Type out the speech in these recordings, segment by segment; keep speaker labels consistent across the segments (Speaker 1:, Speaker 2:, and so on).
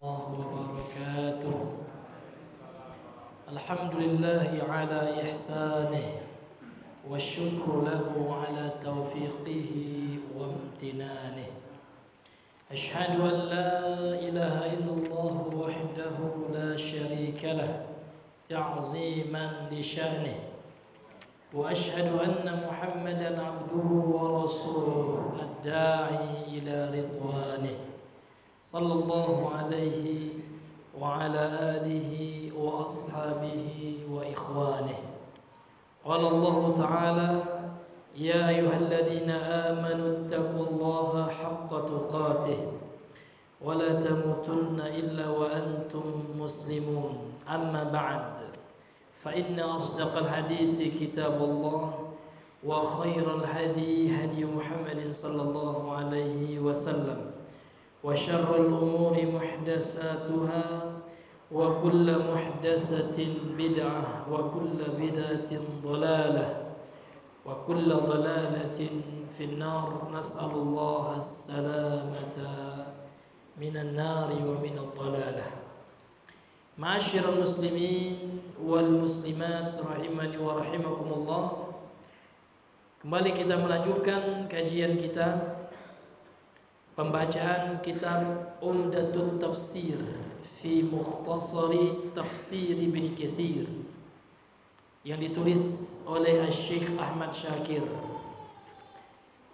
Speaker 1: الله وبركاته. الحمد لله على إحسانه والشكر له على توفيقه وامتنانه. أشهد أن لا إله إلا الله وحده لا شريك له تعظيما لشأنه، وأشهد أن محمدا عبده ورسوله الداعي إلى رضوانه، صلى الله عليه وعلى آله وأصحابه وإخوانه. قال الله تعالى: يا أيها الذين آمنوا اتقوا الله حق تقاته ولا تموتن إلا وأنتم مسلمون. أما بعد، فإن أصدق الحديث كتاب الله، وخير الهدي هدي محمد صلى الله عليه وسلم، وشر الأمور محدثاتها، وكل محدثة بدعة، وكل بدعة ضلالة، وكل ضلالة في النار. نسأل الله السلامة من النار ومن الضلالة. Ma'asyiral muslimin wal muslimat rahimani wa rahimakumullah. Kembali kita melanjutkan kajian kita, pembacaan kitab Umdatut Tafsir fi Mukhtasari Tafsir Ibnu Katsir yang ditulis oleh Syekh Ahmad Syakir.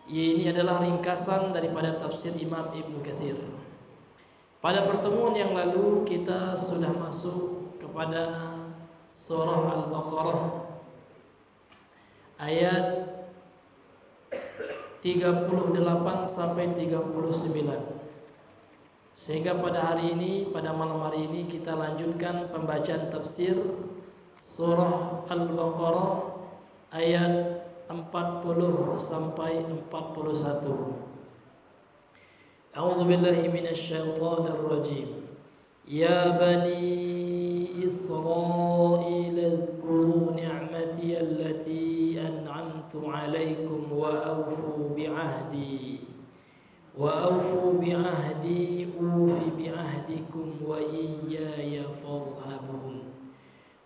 Speaker 1: Ini adalah ringkasan daripada tafsir Imam Ibnu Katsir. Pada pertemuan yang lalu kita sudah masuk kepada surah Al-Baqarah ayat 38 sampai 39. Sehingga pada hari ini, pada malam hari ini kita lanjutkan pembacaan tafsir surah Al-Baqarah ayat 40 sampai 41. A'udzu billahi minasyaitonir rajim. Ya bani Israil اذكروا نعمتي التي أنعمت عليكم وأوفوا بعهدي أوف بعهدكم وإياي فارهبون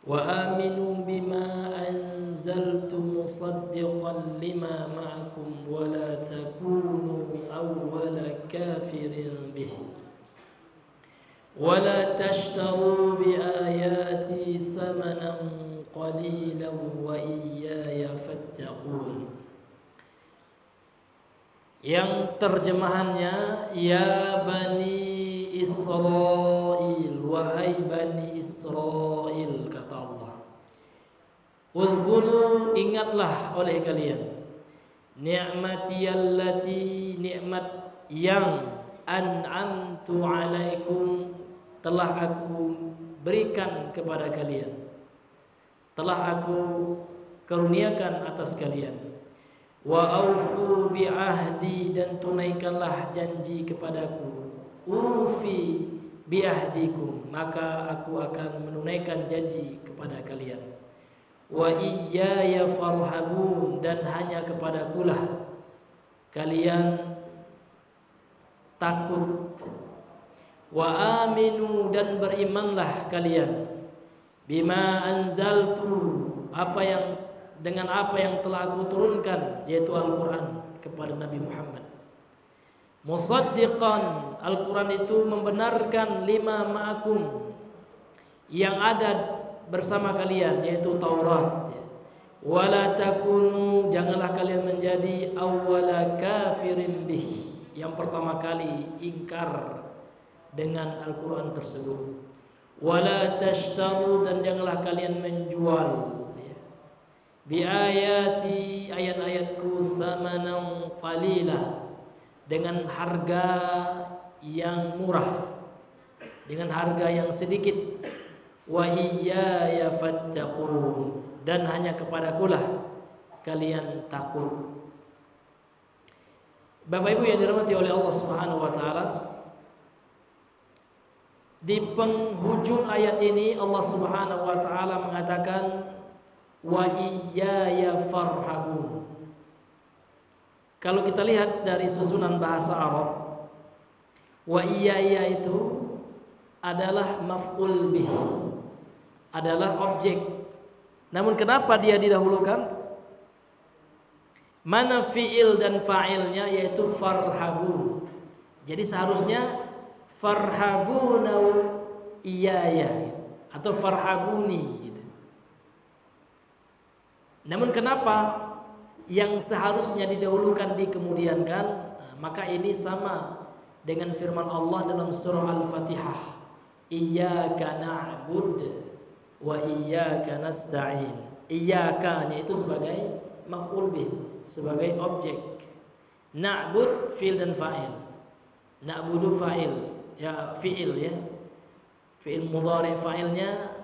Speaker 1: وآمنوا بما أنزلت مصدقا لما معكم ولا تكونوا أول كافر به ولا تشتروا بآياتي ثمنا قليلا وإياي فاتقون. Yang terjemahannya, ya Bani Israil, wahai Bani Israil, kata Allah. Uzkuru, ingatlah oleh kalian, ni'mati allati, nikmat yang an'amtu alaikum, telah aku berikan kepada kalian, telah aku karuniakan atas kalian. Wa aufu bi ahdi, dan tunaikanlah janji kepadaku. Ufi bi ahdikum, maka aku akan menunaikan janji kepada kalian. Wa iyaya farhabun, dan hanya kepadakulah kalian takut. Wa aminu, dan berimanlah kalian. Bima anzaltu, dengan apa yang telah aku turunkan, yaitu Al-Quran, kepada Nabi Muhammad. Musaddiqan, Al-Quran itu membenarkan lima ma'akum, yang ada bersama kalian, yaitu Taurat. Wala takunu, janganlah kalian menjadi awwala kafirin bih, yang pertama kali ingkar dengan Al-Quran tersebut. Wala tashtaru, dan janganlah kalian menjual bi ayati, ayat-ayatku, samanan qalila, dengan harga yang murah, dengan harga yang sedikit. Wa iyaya fattaqun, dan hanya kepadakulah kalian takut. Bapak Ibu yang dirahmati oleh Allah Subhanahu wa taala, di penghujung ayat ini Allah Subhanahu wa taala mengatakan wa iyaya farhabun. Kalau kita lihat dari susunan bahasa Arab, wa iyaya itu adalah maf'ul bih, adalah objek. Namun kenapa dia didahulukan? Mana fi'il dan fa'ilnya, yaitu farhabu. Jadi seharusnya farhabuna iyaya atau farhabuni gitu. Namun kenapa yang seharusnya didahulukan dikemudiankan? Maka ini sama dengan firman Allah dalam surah Al-Fatihah, iyyaka na'bud wa iyyaka nasta'in. Iyyaka itu sebagai maf'ul bih, sebagai objek. Na'bud fi'il dan fa'il. Na'budu fa'il, ya fi'il ya. Fi'il mudhari, fa'ilnya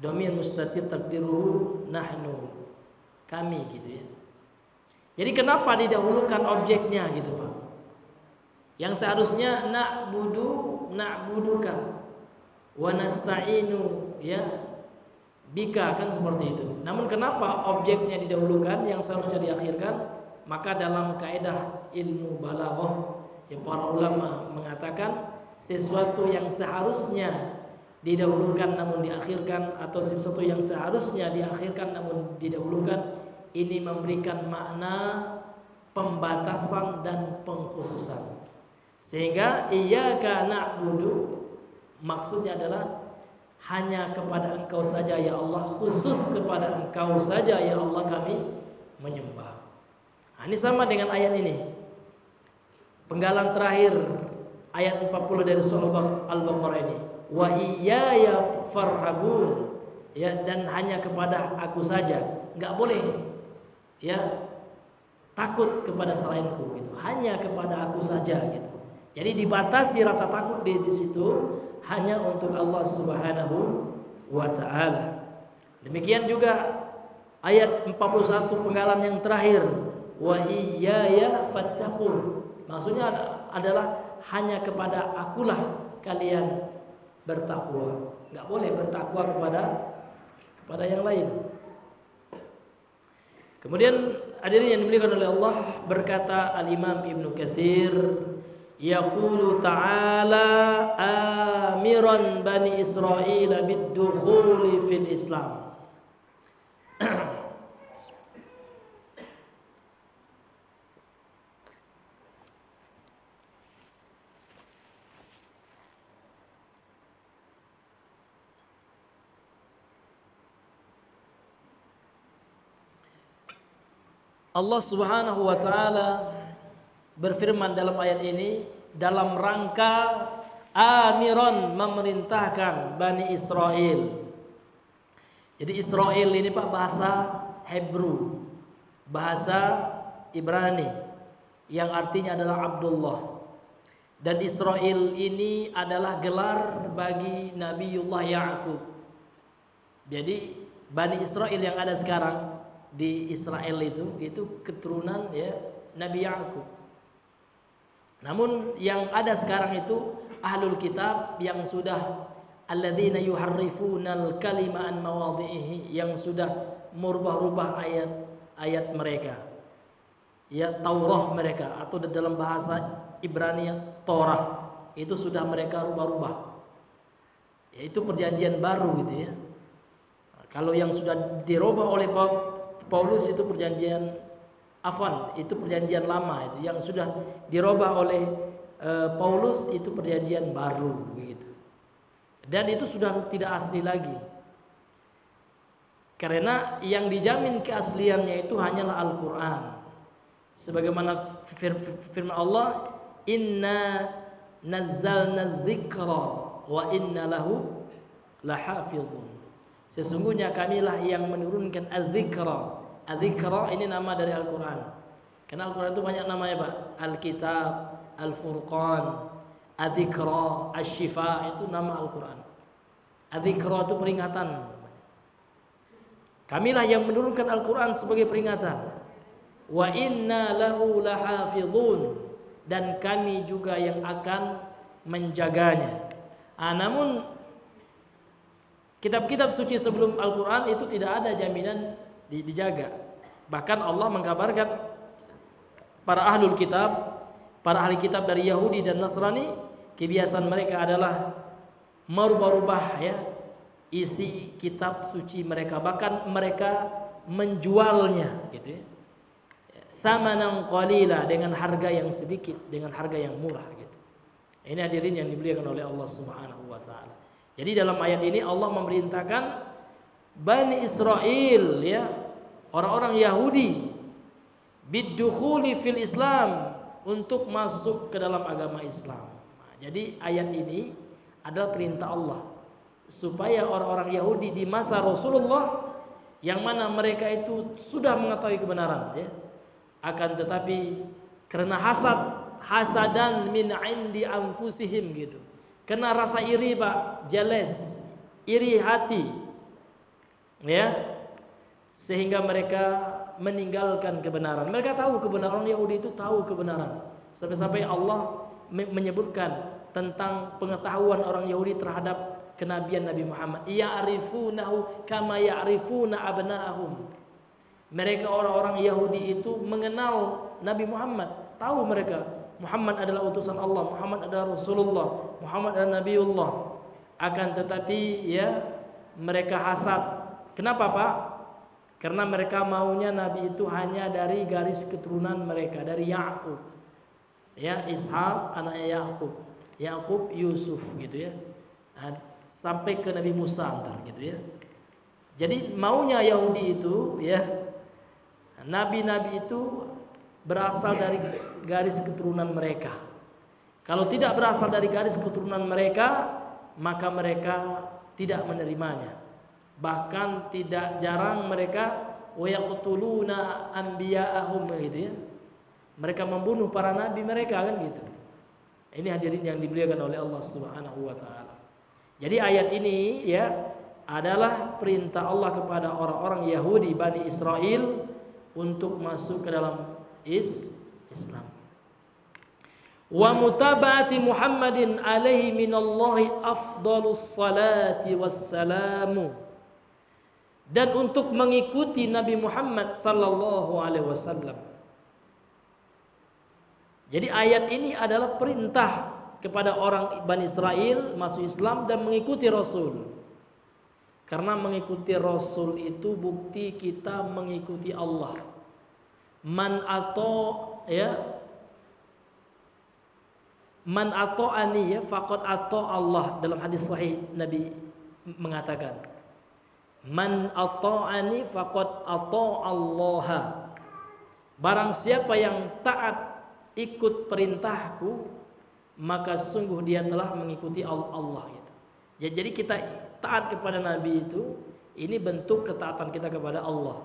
Speaker 1: dhamir mustatir taqdiruhu nahnu, kami gitu ya. Jadi kenapa didahulukan objeknya gitu Pak? Yang seharusnya na'buduka wa nasta'inu ya bika, kan seperti itu. Namun kenapa objeknya didahulukan, yang seharusnya diakhirkan? Maka dalam kaidah ilmu balaghah, ya, para ulama mengatakan sesuatu yang seharusnya didahulukan namun diakhirkan, atau sesuatu yang seharusnya diakhirkan namun didahulukan, ini memberikan makna pembatasan dan pengkhususan. Sehingga iyyaka na'budu maksudnya adalah hanya kepada Engkau saja ya Allah, khusus kepada Engkau saja ya Allah kami menyembah. Nah, ini sama dengan ayat ini. Penggalan terakhir ayat 40 dari surah Al-Baqarah ini. Wa iyaya farhabun, ya, dan hanya kepada Aku saja. Enggak boleh ya takut kepada selainku gitu. Hanya kepada Aku saja gitu. Jadi dibatasi rasa takut di situ hanya untuk Allah Subhanahu wa taala. Demikian juga ayat 41 penggalan yang terakhir, wa iyaya fattaqun. Maksudnya adalah hanya kepada Akulah kalian bertakwa. Enggak boleh bertakwa kepada yang lain. Kemudian hadirin yang dimuliakan oleh Allah, berkata Al-Imam Ibnu Katsir, yaqulu ta'ala amiran bani Israil bid-dukhuli fil Islam. Allah Subhanahu wa taala berfirman dalam ayat ini dalam rangka amiron, memerintahkan Bani Israel. Jadi Israel ini Pak bahasa Hebrew, bahasa Ibrani yang artinya adalah Abdullah. Dan Israel ini adalah gelar bagi Nabiullah Ya'qub. Jadi Bani Israel yang ada sekarang di Israel itu keturunan ya Nabi Ya'qub. Namun yang ada sekarang itu ahlul kitab yang sudah alladzina yuharrifunal kalima an mawadhihi, yang sudah merubah-rubah ayat-ayat mereka. Ya Taurah mereka, atau dalam bahasa Ibrani Torah, itu sudah mereka rubah-rubah. Yaitu perjanjian baru gitu ya. Nah, kalau yang sudah dirubah oleh Paulus itu perjanjian itu perjanjian lama, itu yang sudah dirubah oleh Paulus itu perjanjian baru gitu. Dan itu sudah tidak asli lagi. Karena yang dijamin keasliannya itu hanyalah Al-Qur'an. Sebagaimana firman Allah, inna nazzalna dzikra wa inna lahu lahafizun. Sesungguhnya kamilah yang menurunkan az-zikra. Az-zikra ini nama dari Al-Quran. Karena Al-Quran itu banyak namanya Pak. Al-Kitab, Al-Furqan, Az-zikra, Asy-Syifa, itu nama Al-Quran. Az-zikra itu peringatan. Kamilah yang menurunkan Al-Quran sebagai peringatan. Wa inna lahu lahafizun, dan kami juga yang akan menjaganya. Namun kitab-kitab suci sebelum Al-Quran itu tidak ada jaminan dijaga. Bahkan Allah mengkabarkan para ahlul kitab, para ahli kitab dari Yahudi dan Nasrani, kebiasaan mereka adalah merubah-rubah ya isi kitab suci mereka, bahkan mereka menjualnya gitu ya. Samanan qalila, dengan harga yang sedikit, dengan harga yang murah gitu. Ini hadirin yang dimuliakan oleh Allah Subhanahu wa taala. Jadi dalam ayat ini Allah memerintahkan Bani Israel ya, orang-orang Yahudi bidukhuli fil Islam, untuk masuk ke dalam agama Islam. Nah, jadi ayat ini adalah perintah Allah supaya orang-orang Yahudi di masa Rasulullah, yang mana mereka itu sudah mengetahui kebenaran ya, akan tetapi karena hasadan min indi anfusihim gitu, kena rasa iri Pak, jealous, iri hati ya, sehingga mereka meninggalkan kebenaran. Mereka tahu kebenaran, Yahudi itu tahu kebenaran, sampai-sampai Allah menyebutkan tentang pengetahuan orang Yahudi terhadap kenabian Nabi Muhammad. Ya'rifunahu kama ya'rifuna abna'ahum. Mereka orang-orang Yahudi itu mengenal Nabi Muhammad, tahu mereka Muhammad adalah utusan Allah, Muhammad adalah Rasulullah, Muhammad adalah Nabiullah. Akan tetapi ya mereka hasad. Kenapa Pak? Karena mereka maunya Nabi itu hanya dari garis keturunan mereka, dari Ya'qub. Ya, Ishak anaknya Ya'qub, Ya'qub Yusuf gitu ya. Sampai ke Nabi Musa antar gitu ya. Jadi maunya Yahudi itu ya, nabi-nabi itu berasal dari garis keturunan mereka. Kalau tidak berasal dari garis keturunan mereka, maka mereka tidak menerimanya. Bahkan tidak jarang mereka wa yaqtuluna anbiya'ahum gitu ya. Mereka membunuh para nabi mereka kan gitu. Ini hadirin yang dimuliakan oleh Allah Subhanahu wa taala. Jadi ayat ini ya adalah perintah Allah kepada orang-orang Yahudi Bani Israel untuk masuk ke dalam Islam. Wa mutaba'ati Muhammadin alaihi minallahi afdalus salati wassalamu, dan untuk mengikuti Nabi Muhammad sallallahu alaihi wasallam. Jadi ayat ini adalah perintah kepada orang Bani Israel masuk Islam dan mengikuti Rasul. Karena mengikuti Rasul itu bukti kita mengikuti Allah. Man ata'ani ya faqad ata' Allah. Dalam hadis sahih Nabi mengatakan, man ata'ani faqad ata' Allah. Barang siapa yang taat ikut perintahku, maka sungguh dia telah mengikuti Allah gitu. Ya, jadi kita taat kepada Nabi itu, ini bentuk ketaatan kita kepada Allah.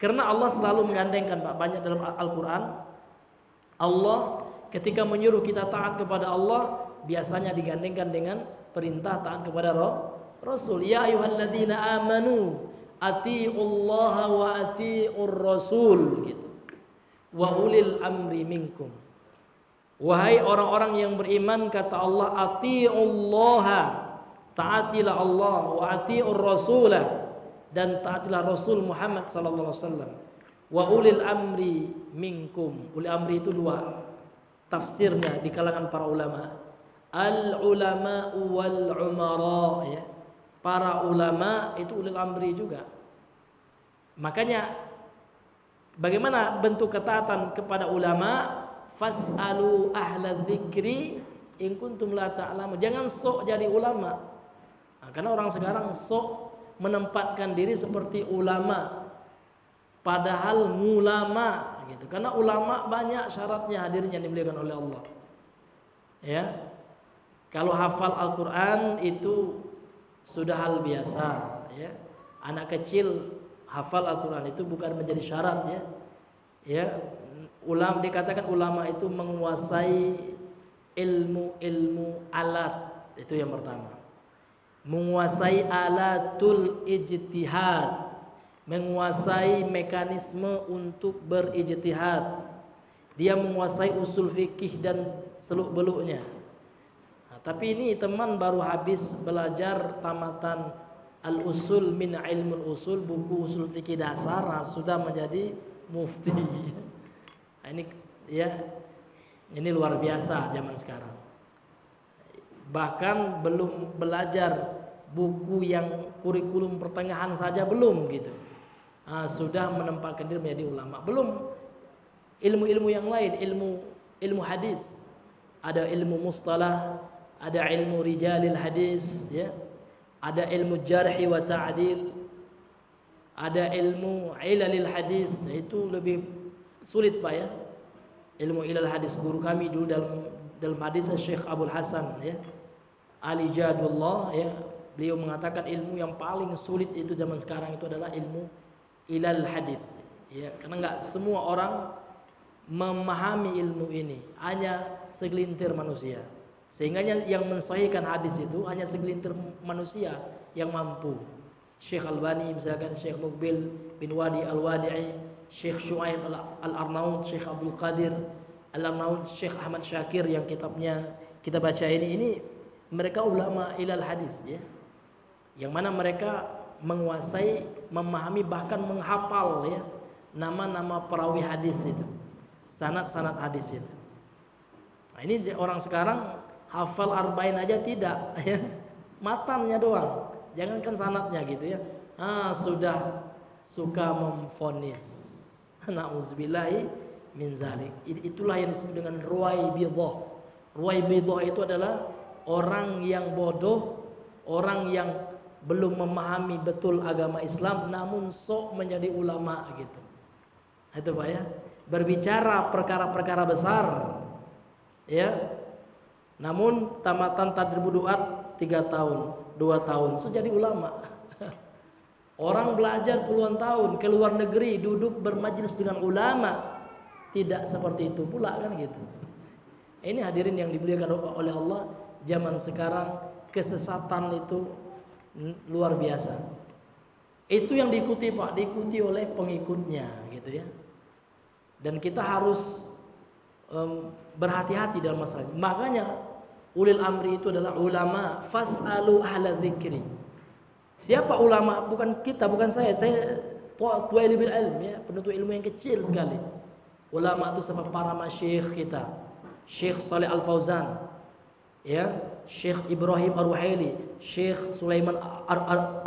Speaker 1: Karena Allah selalu menggandengkan Pak, banyak dalam Al-Quran, Allah ketika menyuruh kita taat kepada Allah, biasanya digandengkan dengan perintah taat kepada Rasul. Ya ayyuhalladzina amanu atiiullaha wa atiiur rasul gitu. Wa ulil amri minkum. Wahai orang-orang yang beriman, kata Allah, atiiullaha, taatilah Allah, wa atiiur rasulah, dan taatilah Rasul Muhammad sallallahu alaihi wasallam. Wa ulil amri minkum. Ulil amri itu dua tafsirnya di kalangan para ulama. Al ulama wal umara ya. Para ulama itu ulil amri juga. Makanya bagaimana bentuk ketaatan kepada ulama? Fas'alu ahla dzikri in kuntum la ta'lamun. Jangan sok jadi ulama. Nah, karena orang sekarang sok menempatkan diri seperti ulama, padahal mulama gitu. Karena ulama banyak syaratnya, hadirin yang dimuliakan oleh Allah. Ya. Kalau hafal Al-Qur'an itu sudah hal biasa ya. Anak kecil hafal Al-Qur'an itu bukan menjadi syarat ya. Ya. Dikatakan ulama itu menguasai ilmu alat, itu yang pertama. Menguasai alatul ijtihad, menguasai mekanisme untuk berijtihad. Dia menguasai usul fikih dan seluk-beluknya. Nah, tapi ini teman baru habis belajar tamatan al-usul min ilmul usul, buku usul fikih dasar, nah, sudah menjadi mufti. Nah, ini ya, ini luar biasa zaman sekarang. bahkan belum belajar buku yang kurikulum pertengahan saja belum gitu. Sudah menempatkan diri menjadi ulama. Belum ilmu-ilmu yang lain, ilmu hadis. Ada ilmu mustalah, ada ilmu rijalil hadis, ya. Ada ilmu jarhi wa ta'dil, ada ilmu ilalil hadis. Itu lebih sulit Pak ya. Ilmu ilal hadis, guru kami dulu dalam hadis Syekh Abdul Hasan ya, Ali Jadullah ya. Beliau mengatakan ilmu yang paling sulit itu zaman sekarang itu adalah ilmu ilal hadis ya, karena enggak semua orang memahami ilmu ini, hanya segelintir manusia. Sehingga yang mensahihkan hadis itu hanya segelintir manusia yang mampu. Syekh Albani misalkan, Syekh Muqbil bin Wadi Al-Wadi'i, Syekh Syuaib Al-Arnaud, Syekh Abdul Qadir Al-Arnaud, Syekh Ahmad Syakir yang kitabnya kita baca ini mereka ulama ilal hadis ya. Yang mana mereka menguasai, memahami, bahkan menghafal ya nama-nama perawi hadis itu, sanad-sanad hadis itu. Nah, ini orang sekarang hafal arba'in aja tidak ya, matannya doang, jangankan sanadnya gitu ya. Sudah suka memvonis. Nauzubillahi min zalik. Itulah yang disebut dengan ruwaibidah. Ruwaibidah itu adalah orang yang bodoh, orang yang belum memahami betul agama Islam namun sok menjadi ulama gitu. Itu Pak ya. Berbicara perkara-perkara besar ya. Namun tamatan tadribul duat 3 tahun, 2 tahun sudah jadi ulama. Orang belajar puluhan tahun ke luar negeri duduk bermajlis dengan ulama, tidak seperti itu pula kan gitu. Ini hadirin yang dimuliakan oleh Allah, zaman sekarang kesesatan itu luar biasa. Itu yang diikuti Pak, diikuti oleh pengikutnya gitu ya. Dan kita harus berhati-hati dalam masalah ini. Makanya ulil amri itu adalah ulama, fas'alu ahla dzikri. Siapa ulama? Bukan kita, bukan saya tuwaibil ilm ya, penuntut ilmu yang kecil sekali. Ulama itu sama para masyayikh kita. Syekh Saleh Al-Fauzan ya, Syekh Ibrahim Ar-Ruhaili, Syekh Sulaiman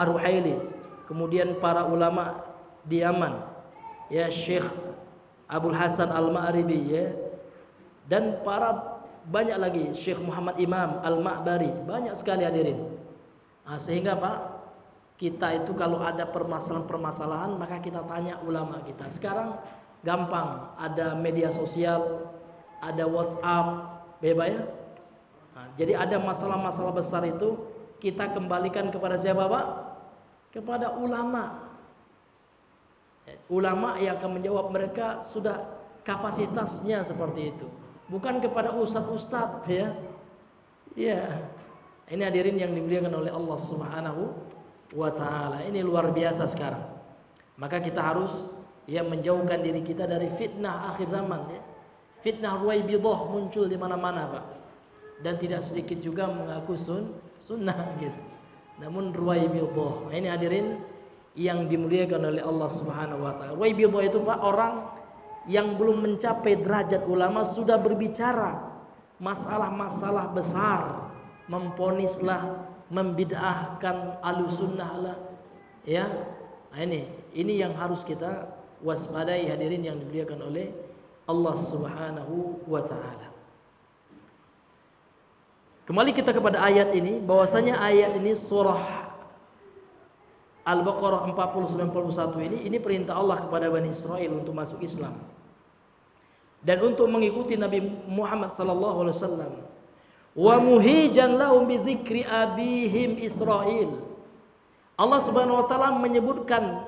Speaker 1: Ar-Ruhaili, kemudian para ulama di Yaman ya, Syekh Abdul Hasan Al-Ma'ribi ya, dan para banyak lagi, Syekh Muhammad Imam Al-Ma'bari, banyak sekali hadirin. Sehingga Pak, kita itu kalau ada permasalahan-permasalahan maka kita tanya ulama kita. Sekarang gampang, ada media sosial, ada WhatsApp, bebas ya. Jadi ada masalah-masalah besar itu kita kembalikan kepada siapa Pak? Kepada ulama. Ulama yang akan menjawab, mereka sudah kapasitasnya seperti itu. Bukan kepada ustadz-ustadz ya. Ya. Ini hadirin yang dimuliakan oleh Allah Subhanahu wa taala. Ini luar biasa sekarang. Maka kita harus ya menjauhkan diri kita dari fitnah akhir zaman ya. Fitnah ruwaibidah muncul di mana-mana Pak. Dan tidak sedikit juga mengaku sunnah gitu. Namun ruwaibidah. Ini hadirin yang dimuliakan oleh Allah Subhanahu wa taala. Ruwaibidah itu Pak, orang yang belum mencapai derajat ulama sudah berbicara masalah-masalah besar, memponislah, membid'ahkan ahlussunnah lah ya. Nah, ini yang harus kita waspadai hadirin yang dimuliakan oleh Allah Subhanahu wa taala. Kembali kita kepada ayat ini, bahwasanya ayat ini surah Al-Baqarah 40-91 ini perintah Allah kepada Bani Israel untuk masuk Islam dan untuk mengikuti Nabi Muhammad sallallahu alaihi wasallam. Wa muhijan lahum bi dzikri abihim Israil. Allah Subhanahu wa taala menyebutkan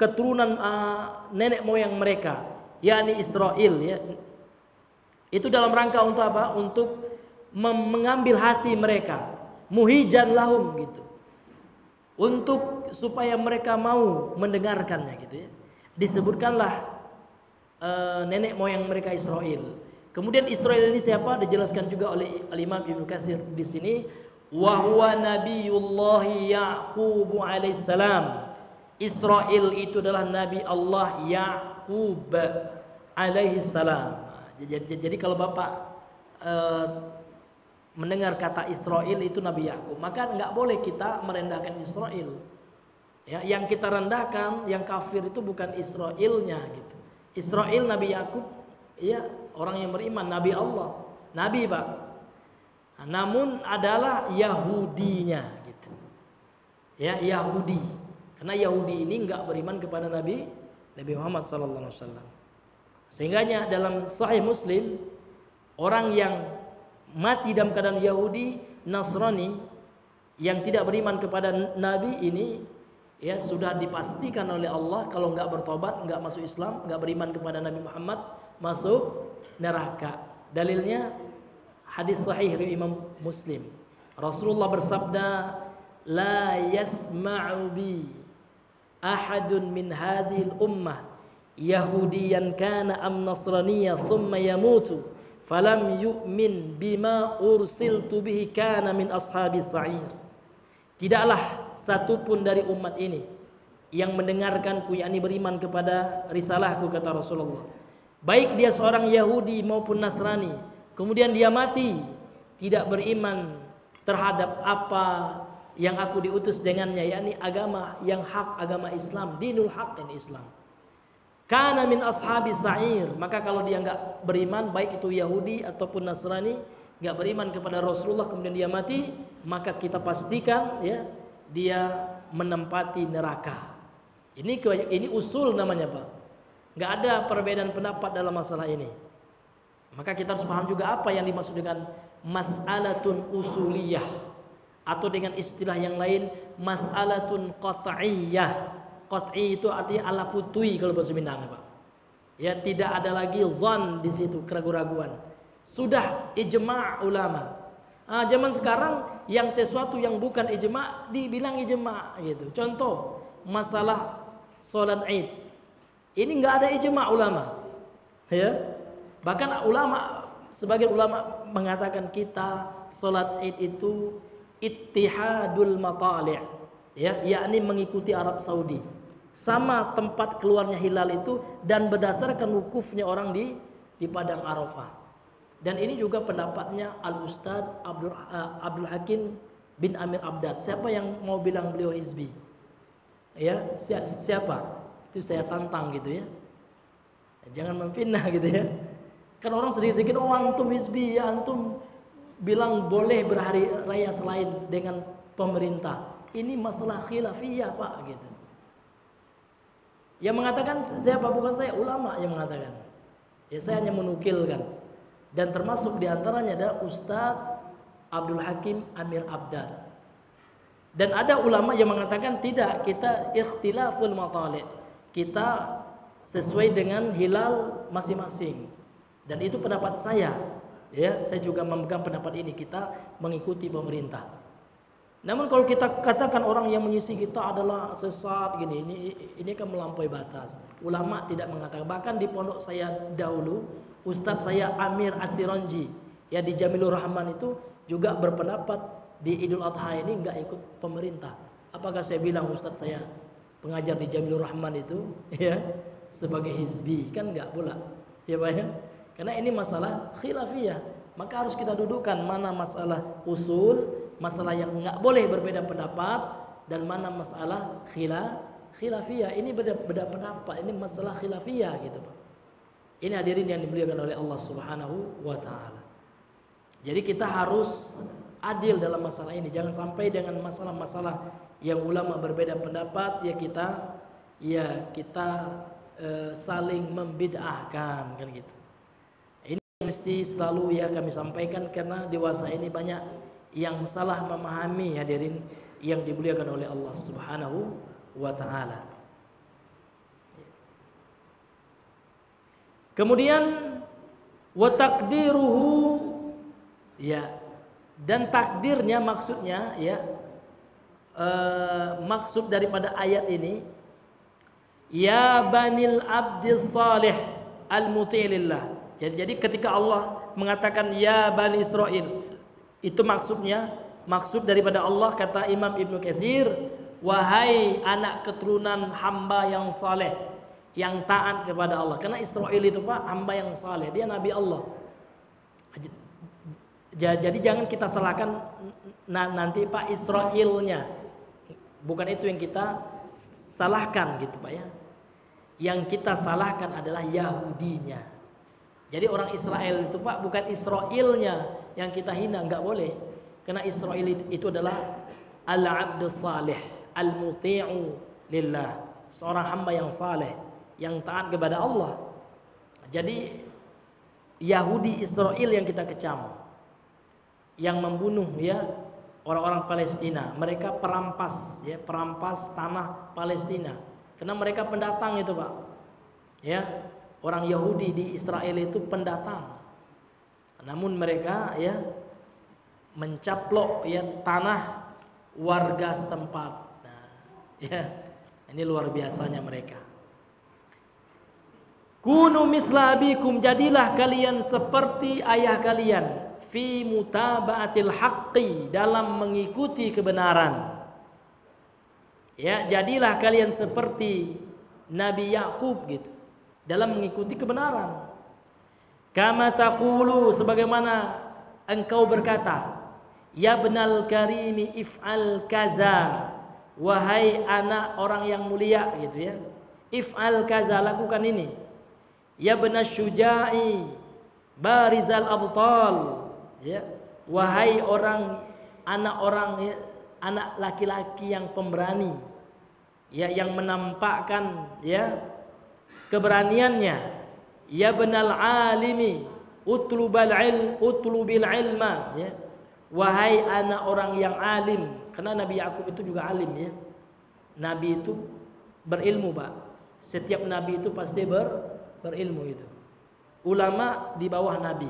Speaker 1: keturunan nenek moyang mereka, yakni Israel ya. Itu dalam rangka untuk apa? Untuk mengambil hati mereka, muhijan lahum gitu, untuk supaya mereka mau mendengarkannya gitu ya. Disebutkanlah nenek moyang mereka Israel. Kemudian Israel ini siapa? Dijelaskan juga oleh Al-Imam Ibnu Katsir di sini, wa huwa nabiyullah Yaqub alaihissalam. Israel itu adalah nabi Allah Yaqub alaihissalam. Jadi kalau Bapak mendengar kata Israel itu Nabi Yakub, maka nggak boleh kita merendahkan Israel. Ya, yang kita rendahkan, yang kafir itu bukan Israelnya gitu. Israel Nabi Yakub, ya orang yang beriman, Nabi Allah, Nabi Pak. Nah, namun adalah Yahudinya gitu. Ya Yahudi, karena Yahudi ini nggak beriman kepada Nabi Muhammad SAW. Sehingganya dalam Sahih Muslim, orang yang mati dalam keadaan Yahudi, Nasrani, yang tidak beriman kepada Nabi ini, ya sudah dipastikan oleh Allah kalau nggak bertobat, nggak masuk Islam, nggak beriman kepada Nabi Muhammad, masuk neraka. Dalilnya hadis sahih riwayat Imam Muslim. Rasulullah bersabda, la yasma'u bi ahadun min hadhil ummah yahudiyan kana am nasraniyya thumma yamutu falam yu'min bima ursiltu bihi kana min ashabis sa'ir. Tidaklah satupun dari umat ini yang mendengarkanku, yakni beriman kepada risalahku, kata Rasulullah, baik dia seorang Yahudi maupun Nasrani, kemudian dia mati tidak beriman terhadap apa yang aku diutus dengannya, yakni agama yang hak, agama Islam, dinul haq, ini Islam, kana min ashabis sa'ir. Maka kalau dia enggak beriman, baik itu Yahudi ataupun Nasrani, enggak beriman kepada Rasulullah, kemudian dia mati, maka kita pastikan ya dia menempati neraka. Ini usul namanya Pak. Enggak ada perbedaan pendapat dalam masalah ini. Maka kita harus paham juga apa yang dimaksud dengan mas'alatun usuliyah, atau dengan istilah yang lain mas'alatun qat'iyah. Qat'i itu artinya ala putui kalau bahasa Minang, Pak. Ya, tidak ada lagi zon di situ, keraguan-raguan. Sudah ijma' ulama. Zaman sekarang yang sesuatu yang bukan ijma' dibilang ijma' gitu. Contoh masalah salat Id. Ini enggak ada ijma' ulama. Ya. Bahkan sebagian ulama mengatakan kita salat Id itu ittihadul matali', ya, yakni mengikuti Arab Saudi. Sama tempat keluarnya hilal itu dan berdasarkan wukufnya orang di padang Arafah. Dan ini juga pendapatnya Al-Ustaz Abdul Hakim bin Amir Abdad. Siapa yang mau bilang beliau hizbi? Ya, siapa? Itu saya tantang gitu ya. Jangan memfitnah gitu ya. Kan orang sedikit-sedikit, oh antum hizbi, ya antum bilang boleh berhari raya selain dengan pemerintah. Ini masalah khilafiyah Pak gitu. Yang mengatakan siapa? Bukan saya, ulama yang mengatakan. Ya saya hanya menukilkan. Dan termasuk diantaranya adalah Ustadz Abdul Hakim Amir Abdad. Dan ada ulama yang mengatakan tidak, kita ikhtilaful matali', kita sesuai dengan hilal masing-masing. Dan itu pendapat saya. Ya, saya juga memegang pendapat ini, kita mengikuti pemerintah. Namun kalau kita katakan orang yang menyisi kita adalah sesat gini, ini kan melampaui batas. Ulama tidak mengatakan. Bahkan di pondok saya dahulu, Ustadz saya Amir Asironji, ya di Jamilur Rahman itu juga berpendapat di Idul Adha ini enggak ikut pemerintah. Apakah saya bilang Ustadz saya pengajar di Jamilur Rahman itu ya sebagai hizbi? Kan enggak pula. Ya Pak ya? Karena ini masalah khilafiyah. Maka harus kita dudukkan mana masalah usul, masalah yang enggak boleh berbeda pendapat, dan mana masalah khilafiyah. Ini beda pendapat, ini masalah khilafiyah gitu Pak. Ini hadirin yang dimuliakan oleh Allah Subhanahu wa taala. Jadi kita harus adil dalam masalah ini. Jangan sampai dengan masalah-masalah yang ulama berbeda pendapat kita saling membid'ahkan kan gitu. Ini mesti selalu ya kami sampaikan, karena dewasa ini banyak yang salah memahami, hadirin yang dimuliakan oleh Allah Subhanahu wa taala. Kemudian wa taqdiruhu, ya, dan takdirnya maksudnya ya, maksud daripada ayat ini, ya banil abdis salih al mutilillah. Jadi ketika Allah mengatakan ya bani Israel, itu maksud daripada Allah, kata Imam Ibnu Katsir, wahai anak keturunan hamba yang saleh, yang taat kepada Allah. Karena Israel itu Pak hamba yang saleh, dia nabi Allah. Jadi jangan kita salahkan nanti Pak Israelnya. Bukan itu yang kita salahkan gitu Pak ya. Yang kita salahkan adalah Yahudinya. Jadi orang Israel itu Pak bukan Israelnya yang kita hina, enggak boleh. Karena Israel itu adalah al-'abdus salih, al-muti'u lillah, seorang hamba yang saleh, yang taat kepada Allah. Jadi Yahudi Israel yang kita kecam, yang membunuh ya orang-orang Palestina, mereka perampas ya, perampas tanah Palestina. Karena mereka pendatang itu Pak. Ya, orang Yahudi di Israel itu pendatang. Namun mereka ya mencaplok ya tanah warga setempat. Nah, ya, ini luar biasanya mereka. Kunu misla abikum, jadilah kalian seperti ayah kalian fi mutaba'atil haqqi, dalam mengikuti kebenaran. Ya, jadilah kalian seperti Nabi Yakub gitu, dalam mengikuti kebenaran. Kama taqulu, sebagaimana engkau berkata, ya benal karimi if'al kaza, wahai anak orang yang mulia gitu ya. If'al kaza, lakukan ini. Ya benas syuja'i barizal abtal, ya, wahai orang anak orang ya, anak laki-laki yang pemberani, ya, yang menampakkan ya keberaniannya. Ya benal alimi utlubil ilma, ya, wahai anak orang yang alim. Karena Nabi Yakub itu juga alim ya. Nabi itu berilmu Pak. Setiap nabi itu pasti berilmu itu. Ulama di bawah nabi.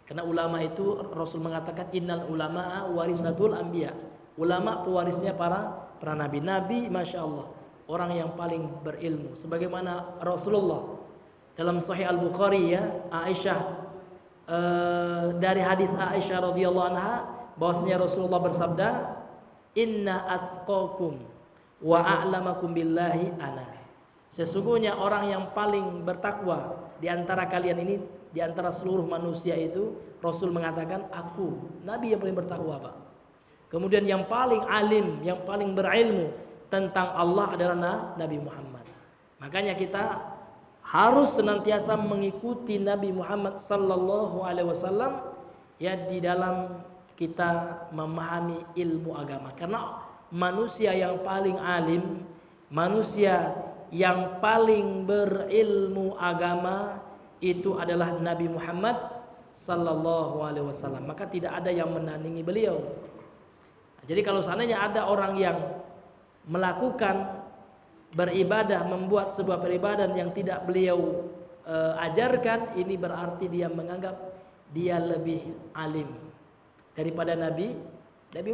Speaker 1: Karena ulama itu Rasul mengatakan innal ulama'a warisatul anbiya. Ulama pewarisnya para nabi. Nabi Masya Allah orang yang paling berilmu. Sebagaimana Rasulullah dalam Sahih Al-Bukhari ya, Aisyah dari hadis Aisyah radhiyallahu anha bahwasanya Rasulullah bersabda, inna atqakum wa a'lamakum billahi ana. Sesungguhnya orang yang paling bertakwa di antara kalian ini, di antara seluruh manusia itu, Rasul mengatakan aku, Nabi yang paling bertakwa Pak. Kemudian yang paling alim, yang paling berilmu tentang Allah adalah Nabi Muhammad. Makanya kita harus senantiasa mengikuti Nabi Muhammad sallallahu alaihi wasallam ya di dalam kita memahami ilmu agama. Karena manusia yang paling alim, manusia yang paling berilmu agama itu adalah Nabi Muhammad sallallahu alaihi wasallam. Maka tidak ada yang menandingi beliau. Jadi kalau seandainya ada orang yang melakukan beribadah, membuat sebuah peribadahan yang tidak beliau ajarkan, ini berarti dia menganggap dia lebih alim daripada Nabi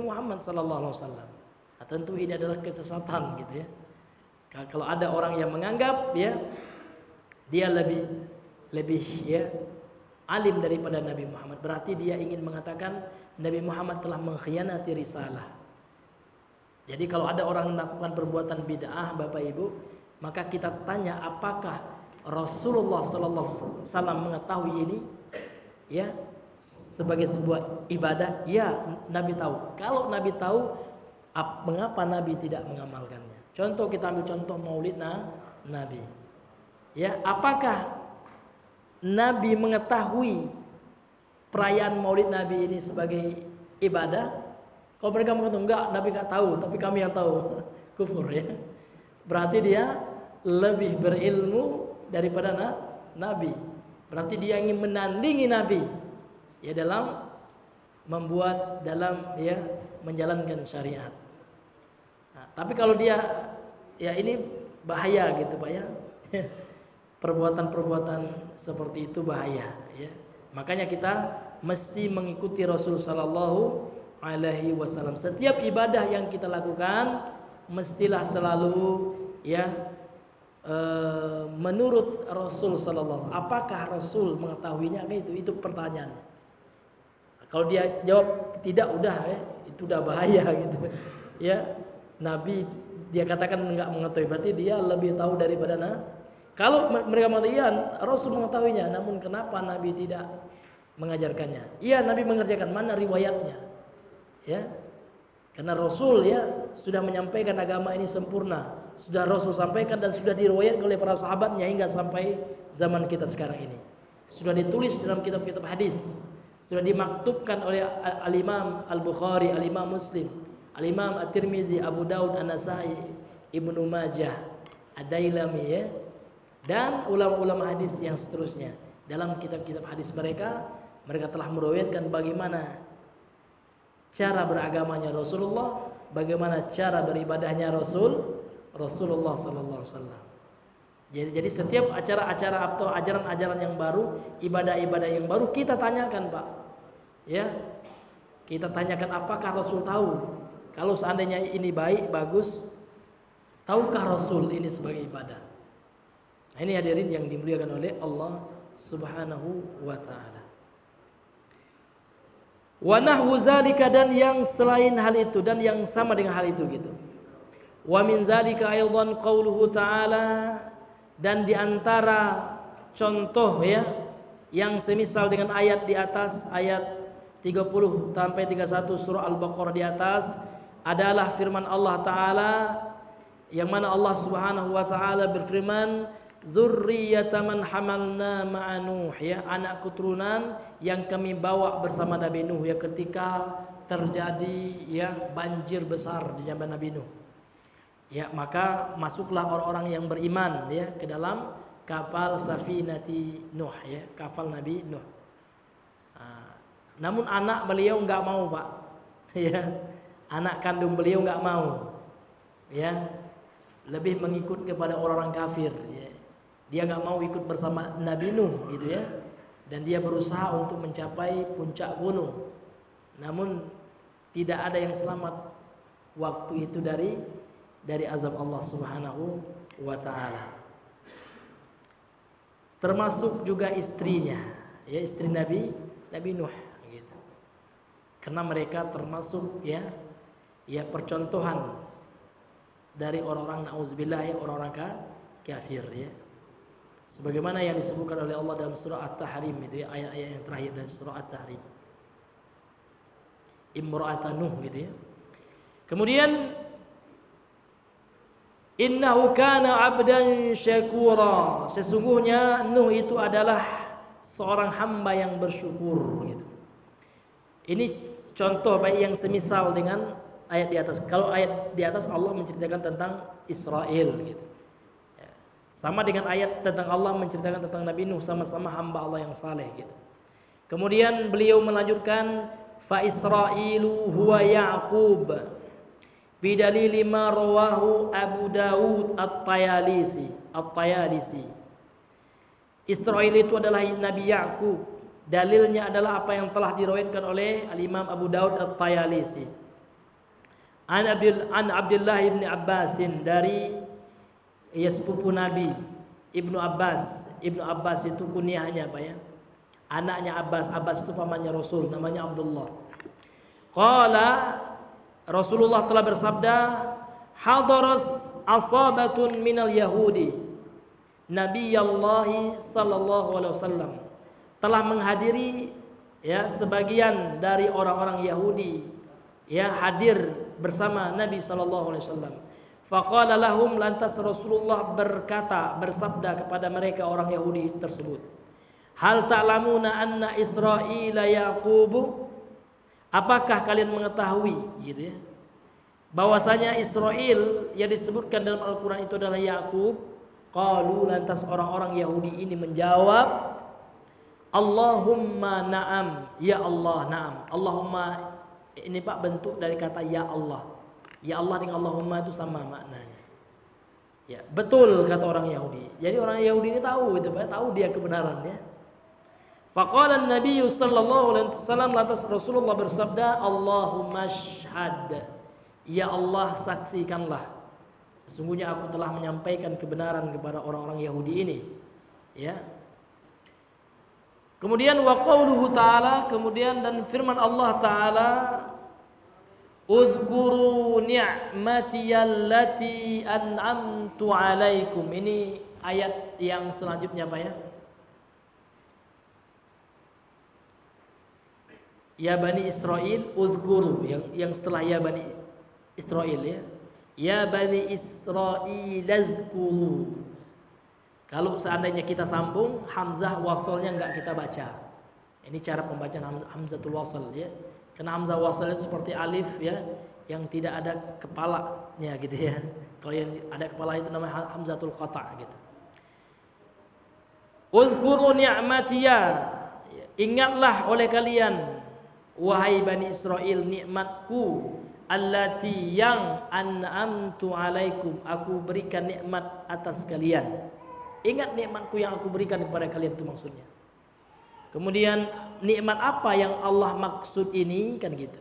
Speaker 1: Muhammad sallallahu alaihi wasallam. Nah, tentu ini adalah kesesatan gitu ya. Kalau ada orang yang menganggap ya dia lebih ya alim daripada Nabi Muhammad, berarti dia ingin mengatakan Nabi Muhammad telah mengkhianati risalah. Jadi kalau ada orang melakukan perbuatan bid'ah Bapak Ibu, maka kita tanya apakah Rasulullah sallallahu alaihi wasallam mengetahui ini ya sebagai sebuah ibadah? Ya, Nabi tahu. Kalau Nabi tahu, mengapa Nabi tidak mengamalkannya? Contoh, kita ambil contoh Maulid Nabi. Ya, apakah Nabi mengetahui perayaan Maulid Nabi ini sebagai ibadah? Kalau mereka mengatakan enggak, Nabi enggak tahu, tapi kami yang tahu, kufur ya. Berarti dia lebih berilmu daripada Nabi. Berarti dia ingin menandingi Nabi ya dalam membuat, dalam ya menjalankan syariat. Nah, tapi kalau dia ya ini bahaya gitu Pak ya. Perbuatan-perbuatan seperti itu bahaya ya. Makanya kita mesti mengikuti Rasul sallallahu alaihi wasallam. Setiap ibadah yang kita lakukan mestilah selalu ya menurut Rasul sallallahu. Apakah Rasul mengetahuinya? Itu pertanyaannya. Kalau dia jawab tidak, udah ya, itu udah bahaya gitu. Ya, Nabi dia katakan enggak mengetahui, berarti dia lebih tahu daripada Kalau mereka mengatakan iya, Rasul mengetahuinya, namun kenapa Nabi tidak mengajarkannya. Iya, Nabi mengerjakan, mana riwayatnya? Ya. Karena Rasul ya sudah menyampaikan agama ini sempurna. Sudah Rasul sampaikan dan sudah diriwayatkan oleh para sahabatnya hingga sampai zaman kita sekarang ini. Sudah ditulis dalam kitab-kitab hadis. Sudah dimaktubkan oleh Al-Imam Al-Bukhari, Al-Imam Muslim, Al-Imam At-Tirmidzi, Abu Daud, An-Nasai, Ibnu Majah, Ad-Dailami ya. Dan ulama-ulama hadis yang seterusnya. Dalam kitab-kitab hadis mereka telah meriwayatkan bagaimana cara beragamanya Rasulullah, bagaimana cara beribadahnya Rasulullah sallallahu alaihi wasallam. Jadi setiap acara-acara atau ajaran-ajaran yang baru, ibadah-ibadah yang baru kita tanyakan, Pak. Ya. Kita tanyakan apakah Rasul tahu? Kalau seandainya ini baik, bagus, tahukah Rasul ini sebagai ibadah? Nah, ini hadirin yang dimuliakan oleh Allah Subhanahu wa taala. Wa nahwu zalika, dan yang selain hal itu dan yang sama dengan hal itu gitu. Wa min zalika aidan qauluhu ta'ala, dan di antara contoh ya yang semisal dengan ayat di atas, ayat 30 sampai 31 surah Al-Baqarah di atas adalah firman Allah taala yang mana Allah Subhanahu wa taala berfirman, dzurriyyata man hamalna ma'a Nuh, ya, anak keturunan yang kami bawa bersama Nabi Nuh ya ketika terjadi ya banjir besar di zaman Nabi Nuh. Ya, maka masuklah orang-orang yang beriman ya ke dalam kapal safinati Nuh ya, kapal Nabi Nuh. Namun anak beliau enggak mau, Pak. Ya. Anak kandung beliau enggak mau. Ya. Lebih mengikut kepada orang-orang kafir ya. Dia nggak mau ikut bersama Nabi Nuh gitu ya, dan dia berusaha untuk mencapai puncak gunung. Namun tidak ada yang selamat waktu itu dari azab Allah Subhanahu wa taala. Termasuk juga istrinya, ya, istri Nabi Nuh gitu. Karena mereka termasuk ya percontohan dari orang-orang nauzubillah ya, orang-orang kafir ya. Sebagaimana yang disebutkan oleh Allah dalam surah At-Tahrim itu ya, ayat-ayat yang terakhir dari surah At-Tahrim. Imra'atan Nuh gitu ya. Kemudian innahu kana 'abdan syakura, sesungguhnya Nuh itu adalah seorang hamba yang bersyukur gitu. Ini contoh baik yang semisal dengan ayat di atas. Kalau ayat di atas Allah menceritakan tentang Israel gitu. Sama dengan ayat tentang Allah menceritakan tentang Nabi Nuh, sama-sama hamba Allah yang saleh gitu. Kemudian beliau melanjutkan fa Israilu huwa Yaqub bidalil ma rawahu Abu Daud At-Tayalisi. Israil itu adalah Nabi Yaqub. Dalilnya adalah apa yang telah diriwayatkan oleh Al-Imam Abu Daud At-Tayalisi. An Abdullah bin Abbasin, dari ya sepupu Nabi Ibnu Abbas. Ibnu Abbas itu kunyahnya apa ya? Anaknya Abbas. Abbas itu pamannya Rasul, namanya Abdullah. Qala, Rasulullah telah bersabda, hadaras asabatun minal yahudi, Nabi Allah sallallahu alaihi wasallam telah menghadiri ya sebagian dari orang-orang Yahudi ya hadir bersama Nabi sallallahu alaihi wasallam. Faqala lahum, lantas Rasulullah bersabda kepada mereka orang Yahudi tersebut, hal ta'lamuna anna Israila Yaqubu, apakah kalian mengetahui gitu ya bahwasanya Israel yang disebutkan dalam Al-Qur'an itu adalah Yaqub? Qalu, lantas orang-orang Yahudi ini menjawab, Allahumma na'am, ya Allah, na'am. Allahumma ini Pak bentuk dari kata ya Allah. Ya Allah dengan Allahumma itu sama maknanya. Ya, betul kata orang Yahudi. Jadi orang Yahudi ini tahu gitu, Pak, tahu dia kebenaran ya. Faqala an-nabiy sallallahu alaihi wasallam, lantas Rasulullah bersabda, Allahumma syhad. Ya Allah, saksikanlah. Sesungguhnya aku telah menyampaikan kebenaran kepada orang-orang Yahudi ini. Ya. Kemudian wa qauluhu ta'ala, kemudian dan firman Allah taala, Udhkuru ni'mati allati an'amtu alaikum. Ini ayat yang selanjutnya Pak ya. Ya Bani Israel udhkuru, yang setelah ya Bani Israel ya. Ya Bani Israel azkuru. Kalau seandainya kita sambung, hamzah wasalnya enggak kita baca. Ini cara pembacaan hamzatul wasal ya. Karena hamzah wasal itu seperti alif ya, yang tidak ada kepalanya gitu ya. Kalau yang ada kepala itu namanya hamzatul qata' gitu. Uzkuru ni'matiyya. Ingatlah oleh kalian wahai Bani Israel nikmatku allati yang an'amtu alaikum, aku berikan nikmat atas kalian. Ingat nikmatku yang aku berikan kepada kalian, itu maksudnya. Kemudian nikmat apa yang Allah maksud ini, kan gitu.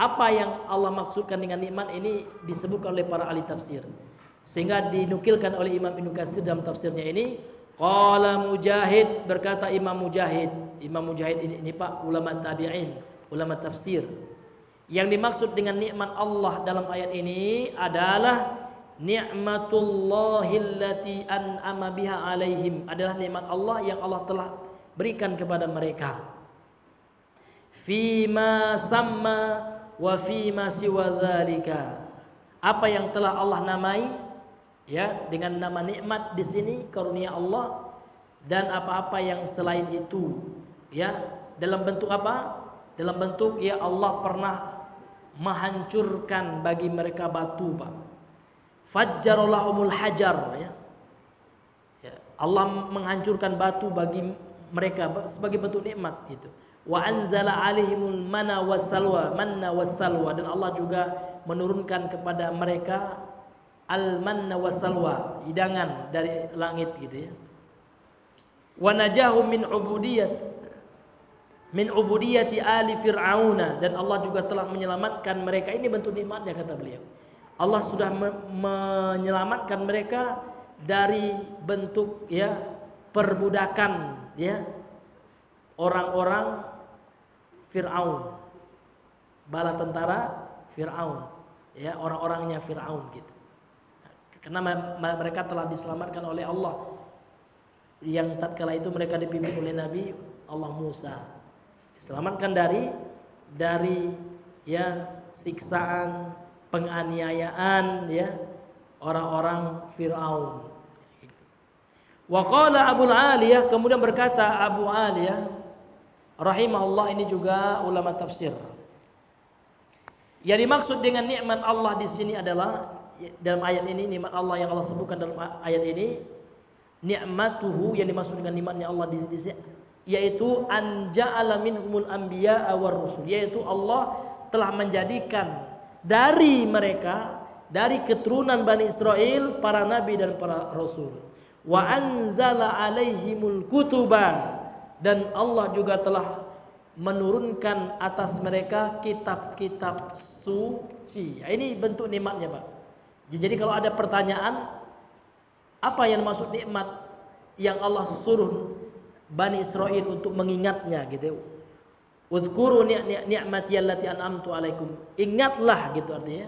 Speaker 1: Apa yang Allah maksudkan dengan nikmat ini disebutkan oleh para ahli tafsir. Sehingga dinukilkan oleh Imam Ibnu Katsir dalam tafsirnya ini, qala Mujahid, berkata Imam Mujahid. Imam Mujahid ini Pak ulama tabi'in, ulama tafsir. Yang dimaksud dengan nikmat Allah dalam ayat ini adalah ni'matullahillati an'ama biha alaihim, adalah nikmat Allah yang Allah telah berikan kepada mereka. Fima samma wa fima siwa dzalika. Apa yang telah Allah namai ya dengan nama nikmat di sini karunia Allah, dan apa-apa yang selain itu ya, dalam bentuk apa? Dalam bentuk ya Allah pernah menghancurkan bagi mereka batu, Pak. Fajjarallahumul hajar ya. Allah menghancurkan batu bagi mereka sebagai bentuk nikmat itu. Wa anzala alaihimul manna wassalwa, dan Allah juga menurunkan kepada mereka al manna wassalwa, hidangan dari langit gitu ya. Wa najahum min ubudiyati ali fir'auna, dan Allah juga telah menyelamatkan mereka. Ini bentuk nikmatnya kata beliau. Allah sudah menyelamatkan mereka dari bentuk ya perbudakan ya orang-orang Fir'aun, bala tentara Fir'aun ya, orang-orangnya Fir'aun gitu. Karena mereka telah diselamatkan oleh Allah, yang tatkala itu mereka dipimpin oleh Nabi Allah Musa, diselamatkan dari ya siksaan, penganiayaan ya orang-orang Fir'aun. Wa qala Abu Aliyah, kemudian berkata Abu Aliyah rahimahullah, ini juga ulama tafsir. Yang dimaksud dengan nikmat Allah di sini adalah dalam ayat ini, nikmat Allah yang Allah sebutkan dalam ayat ini, nikmatuhu, yang dimaksud dengan nikmatnya Allah di sini yaitu an ja'ala minhumul anbiya'a war rusul, yaitu Allah telah menjadikan dari mereka, dari keturunan Bani Israel, para nabi dan para rasul. Wa anzala alaihimul kutuba, dan Allah juga telah menurunkan atas mereka kitab-kitab suci. Ini bentuk nikmatnya, Pak. Jadi kalau ada pertanyaan apa yang maksud nikmat yang Allah suruh Bani Israel untuk mengingatnya gitu. Uzkuru ni'mati allati an'amtu alaikum. Ingatlah gitu artinya.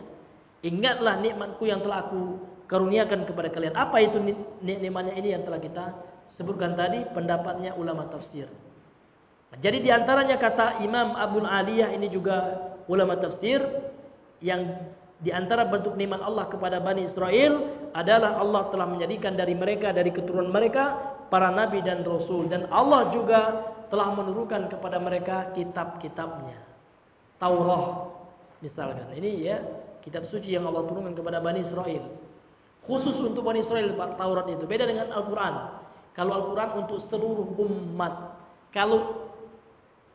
Speaker 1: Ingatlah nikmatku yang telah aku karuniakan kepada kalian. Apa itu nikmatnya ini yang telah kita sebutkan tadi, pendapatnya ulama tafsir. Jadi diantaranya kata Imam Abu Aliyah, ini juga ulama tafsir, yang diantara bentuk nikmat Allah kepada Bani Israel adalah Allah telah menjadikan dari mereka, dari keturunan mereka, para nabi dan rasul, dan Allah juga telah menurunkan kepada mereka kitab-kitabnya. Taurat misalkan, ini ya kitab suci yang Allah turunkan kepada Bani Israel. Khusus untuk Bani Israel Taurat itu beda dengan Al-Quran. Kalau Al-Quran untuk seluruh umat. Kalau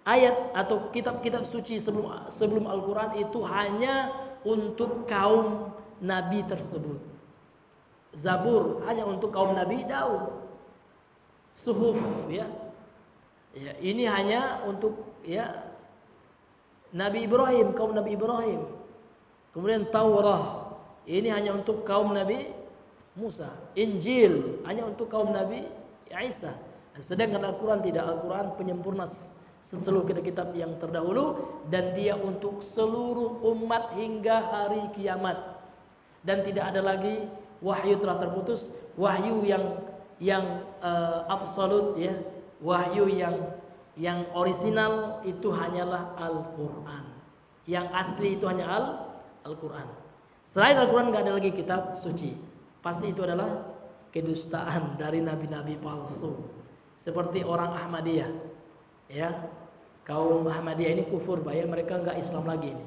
Speaker 1: ayat atau kitab-kitab suci sebelum Al-Quran itu hanya untuk kaum nabi tersebut. Zabur hanya untuk kaum Nabi Daud. Suhuf ya, ini hanya untuk ya Nabi Ibrahim, kaum Nabi Ibrahim. Kemudian Taurat ini hanya untuk kaum Nabi Musa. Injil hanya untuk kaum Nabi Isa. Sedangkan Al-Quran tidak. Al-Quran penyempurna seluruh kitab-kitab yang terdahulu, dan dia untuk seluruh umat hingga hari kiamat. Dan tidak ada lagi wahyu telah terputus, wahyu yang absolut ya, wahyu yang Yang original itu hanyalah Al-Quran. Yang asli itu hanya Al-Quran. Selain Al-Quran nggak ada lagi kitab suci. Pasti itu adalah kedustaan dari nabi-nabi palsu. Seperti orang Ahmadiyah, ya, kaum Ahmadiyah ini kufur, ya, mereka nggak Islam lagi ini,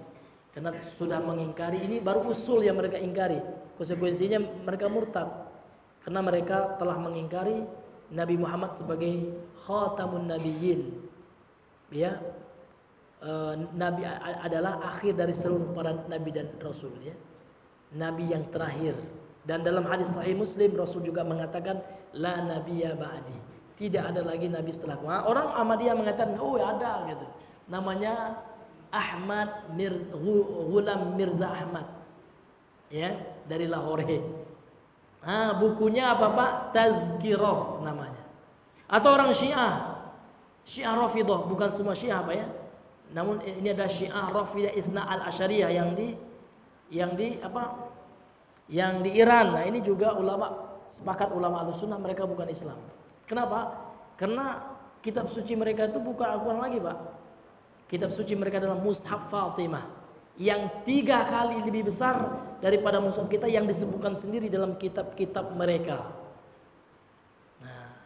Speaker 1: karena sudah mengingkari, ini baru usul yang mereka ingkari, konsekuensinya mereka murtad, karena mereka telah mengingkari Nabi Muhammad sebagai khatamun nabiyyin, ya, Nabi adalah akhir dari seluruh para nabi dan rasul, ya, Nabi yang terakhir. Dan dalam hadis Sahih Muslim Rasul juga mengatakan la nabiyya ba'di. Tidak ada lagi nabi setelahku. Orang Ahmadiyah mengatakan, oh ada gitu. Namanya Ghulam Mirza Ahmad. Ya, dari Lahore. Bukunya apa Pak? Tazkirah namanya. Atau orang Syiah. Syiah Rafidhah, bukan semua Syiah Pak ya. Namun ini ada Syiah Rafidah Itsna Al-Asyariyah yang di Iran. Nah, ini juga sepakat ulama Ahlussunnah mereka bukan Islam. Kenapa? Karena kitab suci mereka itu bukan Al-Quran lagi Pak. Kitab suci mereka adalah Mushaf Fatimah, yang 3 kali lebih besar daripada mushaf kita yang disebutkan sendiri dalam kitab-kitab mereka. Nah,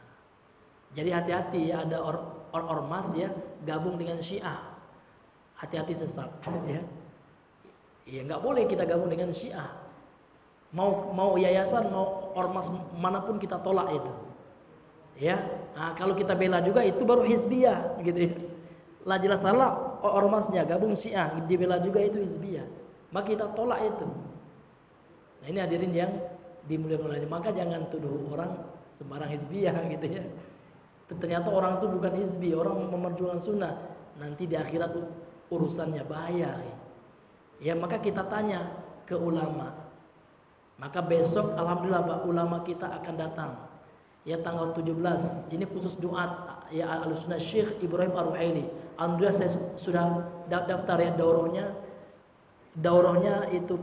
Speaker 1: jadi hati-hati ya, ada ormas ya gabung dengan Syiah. Hati-hati sesat ya. Ya nggak boleh kita gabung dengan Syiah. Mau yayasan, mau ormas manapun kita tolak itu. Ya, kalau kita bela juga itu baru hizbiyah gitu ya. Lah jelas salah ormasnya gabung Syiah, dibela juga itu hizbiyah. Maka kita tolak itu. Nah, ini hadirin yang dimuliakan oleh, maka jangan tuduh orang sembarang hizbiyah gitu ya. Ternyata orang itu bukan hizbi, orang memerjuangkan sunnah. Nanti di akhirat urusannya bahaya. Ya, maka kita tanya ke ulama. Maka besok alhamdulillah Pak, ulama kita akan datang. Ya, tanggal 17. Ini khusus doa ya Ahlussunnah Syekh Ibrahim Ar-Ruhaili. Alhamdulillah saya sudah daftar ya daurahnya. Daurahnya itu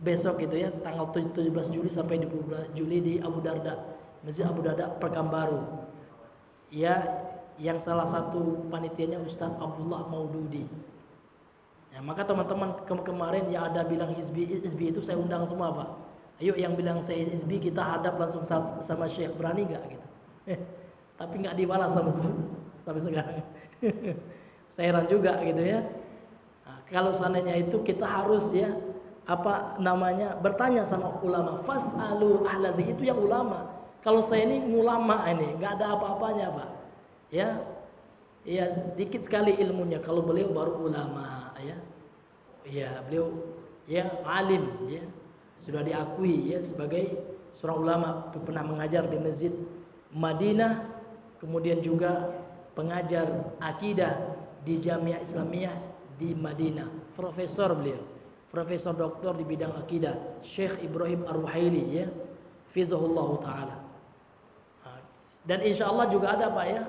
Speaker 1: besok gitu ya, tanggal 17 Juli sampai 20 Juli di Abu Darda, Masjid Abu Darda Pekanbaru. Ya, yang salah satu panitianya Ustaz Abdullah Maududi. Ya, maka teman-teman kemarin yang ada bilang hizbi itu saya undang semua Pak. Ayo yang bilang saya hizbi kita hadap langsung sama Syekh, berani nggak gitu? Tapi nggak dibalas sampai sekarang. Saya heran juga gitu ya. Nah, kalau seandainya itu kita harus ya bertanya sama ulama. Fas'alu ahladzi, itu yang ulama. Kalau saya ini ulama ini nggak ada apa-apanya Pak. Ya, ya dikit sekali ilmunya. Kalau beliau baru ulama ya. Ya beliau ya alim ya. Sudah diakui ya sebagai seorang ulama, pernah mengajar di Masjid Madinah, kemudian juga pengajar akidah di Jamiah Islamiyah di Madinah. Profesor beliau, profesor doktor di bidang akidah, Syekh Ibrahim Ar-Ruhaili ya, fizahullah taala. Dan insya Allah juga ada Pak ya,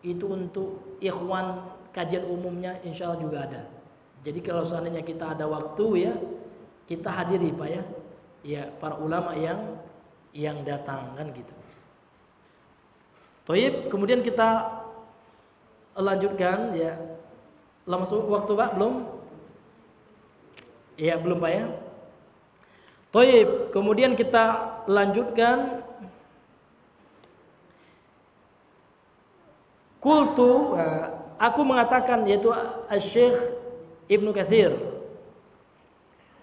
Speaker 1: itu untuk ikhwan kajian umumnya insya Allah juga ada. Jadi kalau seandainya kita ada waktu ya, kita hadiri Pak ya, ya para ulama yang datang kan gitu. Toib, kemudian kita lanjutkan ya. Masuk waktu Pak belum? Ya belum Pak ya. Toib, kemudian kita lanjutkan. Qultu, aku mengatakan, yaitu Syekh Ibnu Katsir,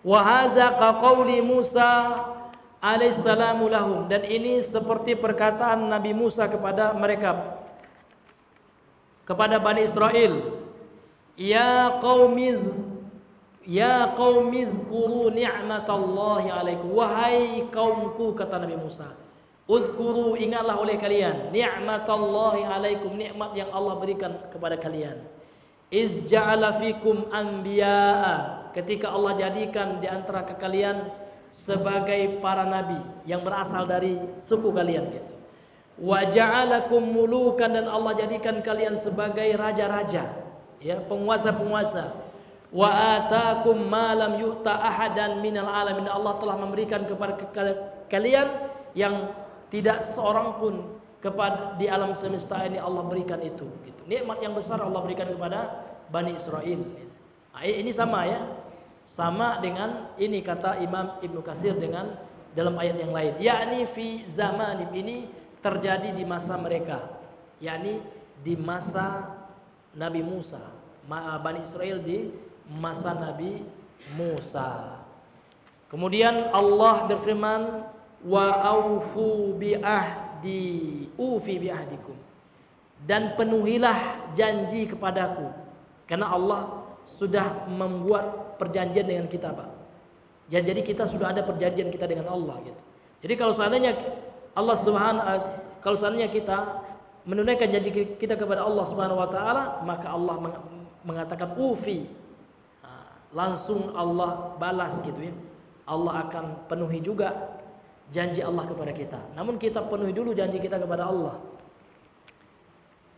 Speaker 1: wa hadza ka qauli Musa alaihissalam lahum, dan ini seperti perkataan Nabi Musa kepada mereka, kepada Bani Israel. Ya qaumi dzkuru ni'matallahi alaikum, wahai kaumku, kata Nabi Musa, uzkuru, ingatlah oleh kalian, ni'matallahi alaikum, nikmat yang Allah berikan kepada kalian. Iz ja'ala fikum anbiya'a, ketika Allah jadikan di antara kalian sebagai para nabi yang berasal dari suku kalian gitu. Wa ja'alakum mulukan, dan Allah jadikan kalian sebagai raja-raja ya, penguasa-penguasa. Wa ataakum ma lam yu'ta ahadan minal alamin, Allah telah memberikan kepada kalian yang tidak seorang pun kepada di alam semesta ini Allah berikan itu gitu. Nikmat yang besar Allah berikan kepada Bani Israel. Nah, ini sama ya. Sama dengan ini kata Imam Ibnu Katsir dengan dalam ayat yang lain. Yakni fi zamanim, ini terjadi di masa mereka. Yakni di masa Nabi Musa. Bani Israel di masa Nabi Musa. Kemudian Allah berfirman, wa aufu bi ahdi ufi bi ahdikum, dan penuhilah janji kepadaku, karena Allah sudah membuat perjanjian dengan kita, Pak. Ya, jadi kita sudah ada perjanjian kita dengan Allah gitu. Jadi kalau seandainya kalau seandainya kita menunaikan janji kita kepada Allah Subhanahu wa taala, maka Allah mengatakan ufi. Langsung Allah balas gitu ya. Allah akan penuhi juga janji Allah kepada kita. Namun kita penuhi dulu janji kita kepada Allah.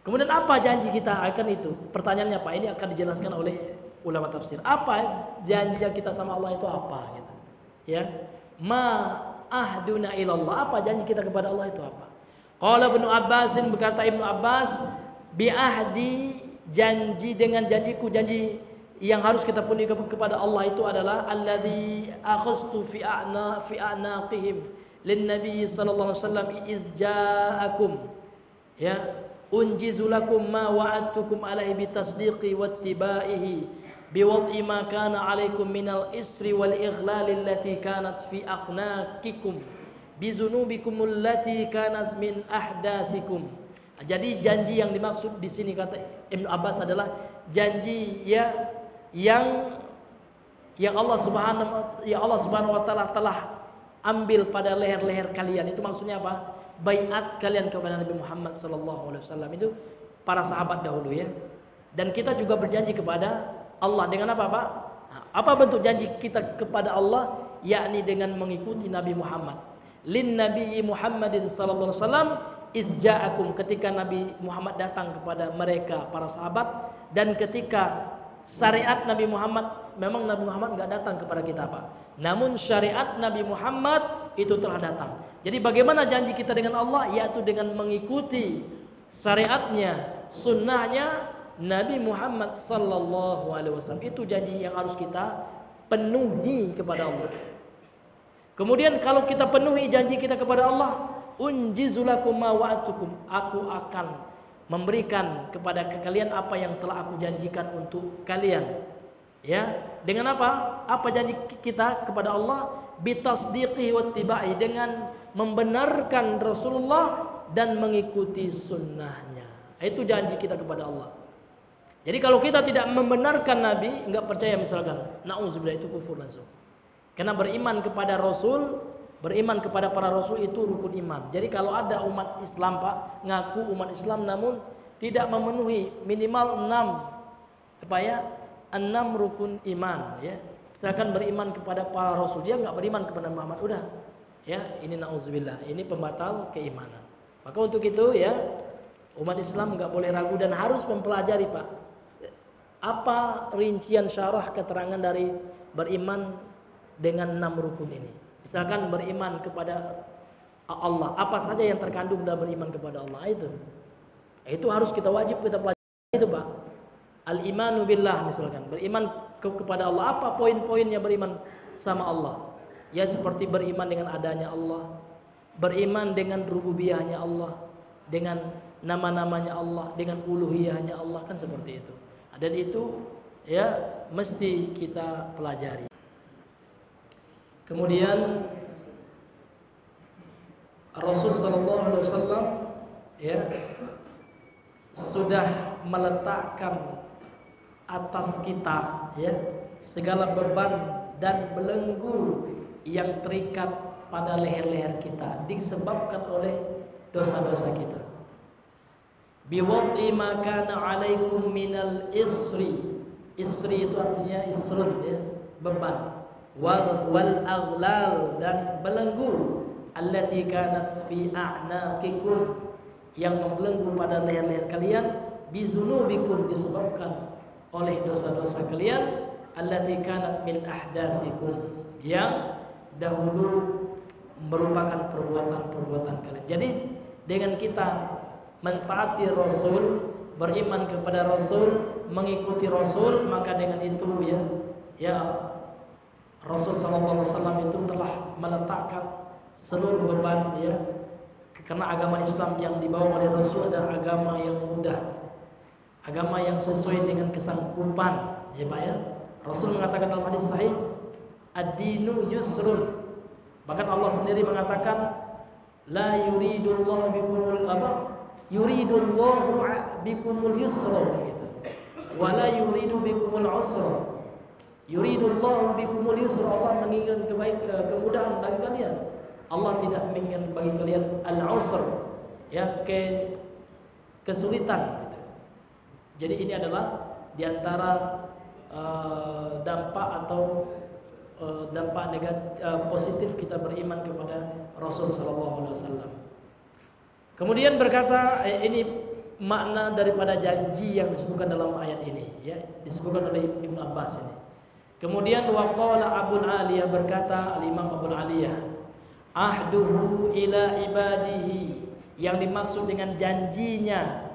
Speaker 1: Kemudian apa janji kita akan itu? Pertanyaannya Pak, ini akan dijelaskan oleh ulama tafsir. Apa janji kita sama Allah itu apa gitu. Ya. Ma ahduna ilallah. Apa janji kita kepada Allah itu apa? Qala Ibnu Abbasin, berkata Ibnu Abbas, bi ahdi, janji dengan janjiku, janji yang harus kita penuhi kepada Allah itu adalah alladzi akhadtu fi a'naqihim lin nabi sallallahu alaihi wasallam iz ja'akum ya unjizu lakum ma wa'adtukum alaihi bitasdiqi wattibaihi biwad'i ma kana alaikum minal isri wal ighlal allati kanat fi aqnaqikum bizunubikum allati kanat min ahdasikum. Jadi janji yang dimaksud di sini kata Ibnu Abbas adalah janji ya yang Allah Subhanahu wa taala telah ambil pada leher-leher kalian. Itu maksudnya apa? Baiat kalian kepada Nabi Muhammad sallallahu alaihi wasallam, itu para sahabat dahulu ya. Dan kita juga berjanji kepada Allah dengan apa, Pak? Nah, apa bentuk janji kita kepada Allah? Yakni dengan mengikuti Nabi Muhammad. Lin Nabi Muhammadin sallallahu alaihi wasallam izja'akum, ketika Nabi Muhammad datang kepada mereka para sahabat, dan ketika syariat Nabi Muhammad, memang Nabi Muhammad enggak datang kepada kita, Pak. Namun syariat Nabi Muhammad itu telah datang. Jadi bagaimana janji kita dengan Allah? Yaitu dengan mengikuti syariatnya, sunnahnya Nabi Muhammad sallallahu alaihi wasallam. Itu janji yang harus kita penuhi kepada Allah. Kemudian kalau kita penuhi janji kita kepada Allah, unjizulakum ma wa'atukum, aku akan memberikan kepada kalian apa yang telah aku janjikan untuk kalian. Ya, dengan apa? Apa janji kita kepada Allah? Bitasdiqihi wattiba'i, dengan membenarkan Rasulullah dan mengikuti sunnahnya. Itu janji kita kepada Allah. Jadi kalau kita tidak membenarkan Nabi, enggak percaya misalkan, na'udzubillah, itu kufur langsung. Karena beriman kepada Rasul, beriman kepada para Rasul itu rukun iman. Jadi kalau ada umat Islam, Pak, ngaku umat Islam namun tidak memenuhi minimal 6 rukun iman ya. Misalkan beriman kepada para Rasul, dia enggak beriman kepada Muhammad, udah. Ya, ini na'udzubillah, ini pembatal keimanan. Maka untuk itu ya, umat Islam enggak boleh ragu dan harus mempelajari, Pak. Apa rincian syarah keterangan dari beriman dengan 6 rukun ini. Misalkan beriman kepada Allah, apa saja yang terkandung dalam beriman kepada Allah itu harus kita wajib kita pelajari itu, Pak. Al-imanu billah, misalkan beriman kepada Allah, apa poin-poinnya beriman sama Allah? Ya seperti beriman dengan adanya Allah, beriman dengan rububiyahnya Allah, dengan nama-namanya Allah, dengan uluhiyahnya Allah, kan seperti itu. Dan itu ya mesti kita pelajari. Kemudian Rasul sallallahu alaihi wasallam ya sudah meletakkan atas kita ya segala beban dan belenggu yang terikat pada leher-leher kita disebabkan oleh dosa-dosa kita. Biwad'i ma kana 'alaikum minal isri. Isri itu artinya isrun ya, beban. Wal aghlal, dan belenggu allati kanat fi a'naqikum, yang membelenggu pada leher-leher kalian, bizunubikum, disebabkan oleh dosa-dosa kalian, allati kanat min ahdasikum, yang dahulu merupakan perbuatan-perbuatan kalian. Jadi dengan kita mentaati Rasul, beriman kepada Rasul, mengikuti Rasul, maka dengan itu ya Rasul sallallahu alaihi wasallam itu telah meletakkan seluruh beban karena agama Islam yang dibawa oleh Rasul adalah agama yang mudah, agama yang sesuai dengan kesanggupan, ya Pak ya. Rasul mengatakan dalam hadis sahih, ad-dinu yusrun. Bahkan Allah sendiri mengatakan, la yuridullahu bikumul yuridullahu bikumul yusra gitu. Wa la yuridu bikumul usra. Yuridullahu bikumul yusra. Allah menginginkan kemudahan bagi kalian. Allah tidak menginginkan bagi kalian al-usr, ya, kesulitan gitu. Jadi ini adalah diantara dampak atau dampak negatif positif kita beriman kepada Rasul sallallahu alaihi wasallam. Kemudian berkata ini makna daripada janji yang disebutkan dalam ayat ini, ya, disebutkan oleh Ibnu Abbas ini. Kemudian waqala Abu Aliyah, berkata Al-Imam Abu Aliyah, ahduhu ila ibadihi, yang dimaksud dengan janjinya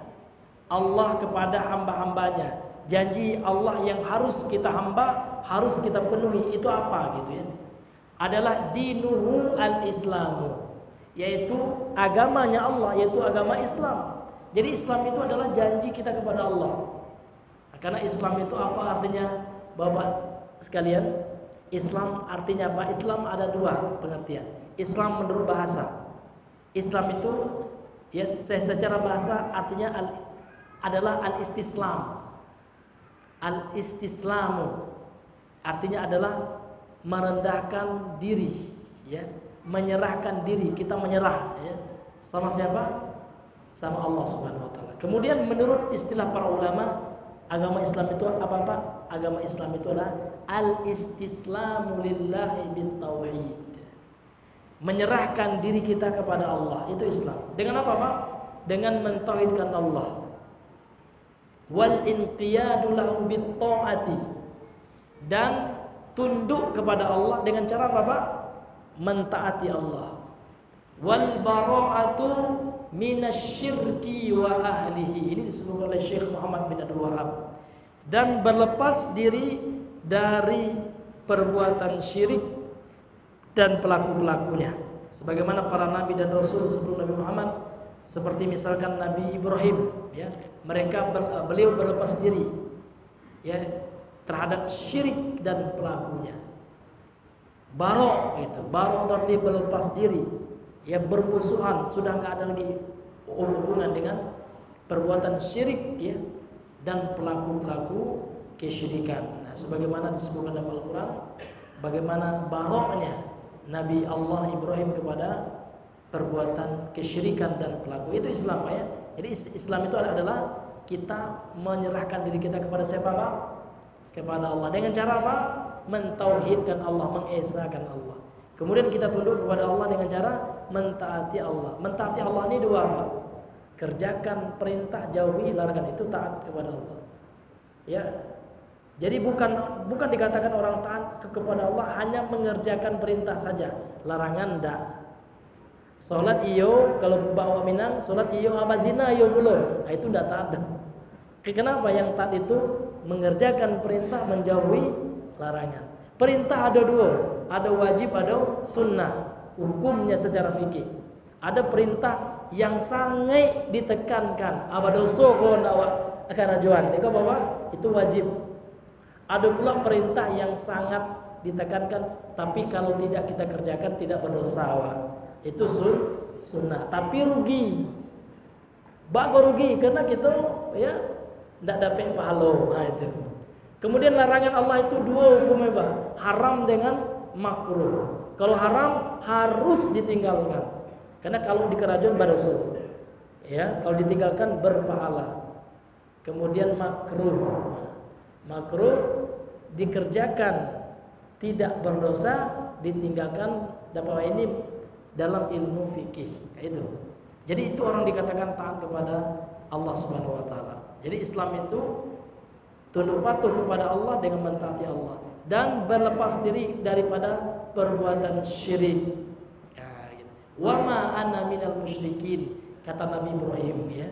Speaker 1: Allah kepada hamba-hambanya, janji Allah yang harus kita hamba, harus kita penuhi, itu apa gitu ya? Adalah dinuhu al-islamu, yaitu agamanya Allah, yaitu agama Islam. Jadi Islam itu adalah janji kita kepada Allah. Karena Islam itu apa artinya, Bapak sekalian? Islam artinya apa? Islam ada dua pengertian. Islam menurut bahasa, Islam itu ya secara bahasa artinya adalah al-istislam. Al-istislamu artinya adalah merendahkan diri, ya, menyerahkan diri. Kita menyerah, ya, sama siapa? Sama Allah Subhanahu wa taala. Kemudian menurut istilah para ulama, agama Islam itu apa? Agama Islam itu adalah al-istislamu lillahi bitauhid. Menyerahkan diri kita kepada Allah, itu Islam. Dengan apa, Pak? Dengan mentauhidkan Allah. Wal inqiyadu lahu bittaati, dan tunduk kepada Allah dengan cara apa, Pak? Mentaati Allah. Wal bara'atu minasyirki wa ahlihi. Ini disebut oleh Syekh Muhammad bin Abdul Wahab. Dan berlepas diri dari perbuatan syirik dan pelaku-pelakunya, sebagaimana para nabi dan rasul sebelum Nabi Muhammad, seperti misalkan Nabi Ibrahim, ya, beliau berlepas diri, ya, terhadap syirik dan pelakunya. Barok itu, barok berarti berlepas diri, ya, bermusuhan, sudah nggak ada lagi hubungan dengan perbuatan syirik, ya, dan pelaku-pelaku kesyirikan. Nah, sebagaimana disebutkan dalam Al-Quran, bagaimana baroknya Nabi Allah Ibrahim kepada perbuatan kesyirikan dan pelaku, itu Islam, ya. Jadi Islam itu adalah kita menyerahkan diri kita kepada siapa, Pak? Kepada Allah. Dengan cara apa? Mentauhidkan Allah, mengesahkan Allah. Kemudian kita tunduk kepada Allah dengan cara mentaati Allah. Mentaati Allah ini dua, Pak. Kerjakan perintah, jauhi larangan, itu taat kepada Allah. Ya. Jadi bukan dikatakan orang taat kepada Allah hanya mengerjakan perintah saja, larangan enggak. Salat iyo, kalau bawa Minang, salat iyo abazina iyo belum. Nah, itu enggak taat. Kenapa? Yang taat itu mengerjakan perintah, menjauhi larangan. Perintah ada dua, ada wajib, ada sunnah. Hukumnya secara fikih. Ada perintah yang sangat ditekankan, abado soko ndawa akan rajuan. Itu Bapak, itu wajib. Ada pula perintah yang sangat ditekankan, tapi kalau tidak kita kerjakan tidak berdosa. Itu sunnah, tapi rugi. Bagus rugi karena kita ya tidak dapat pahala. Nah, itu. Kemudian larangan Allah itu dua hukumnya, Pak. Haram dengan makruh. Kalau haram harus ditinggalkan. Karena kalau di kerajaan berdosa. Ya, kalau ditinggalkan berpahala. Kemudian makruh. Makruh dikerjakan tidak berdosa, ditinggalkan dapat ini dalam ilmu fikih. Itu. Jadi itu orang dikatakan taat kepada Allah Subhanahu wa taala. Jadi Islam itu tunduk patuh kepada Allah dengan mentaati Allah dan berlepas diri daripada perbuatan syirik. Ya, gitu. Wa ma ana minal musyrikin, kata Nabi Ibrahim ya.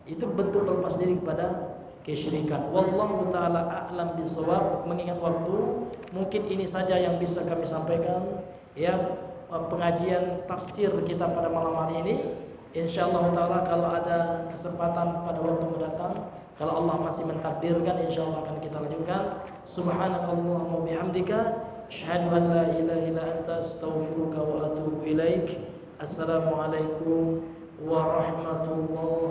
Speaker 1: Itu bentuk berlepas diri kepada kesyirikan. Wallahu taala a'lam bishawab. Mengingat waktu, mungkin ini saja yang bisa kami sampaikan ya, pengajian tafsir kita pada malam hari ini. Insyaallah taala kalau ada kesempatan pada waktu mendatang, kalau Allah masih mentakdirkan, insyaallah akan kita lanjutkan. Subhanakallahumma bihamdika asyhadu an la ilaha illa anta astaghfiruka wa atubu ilaik. Assalamualaikum warahmatullahi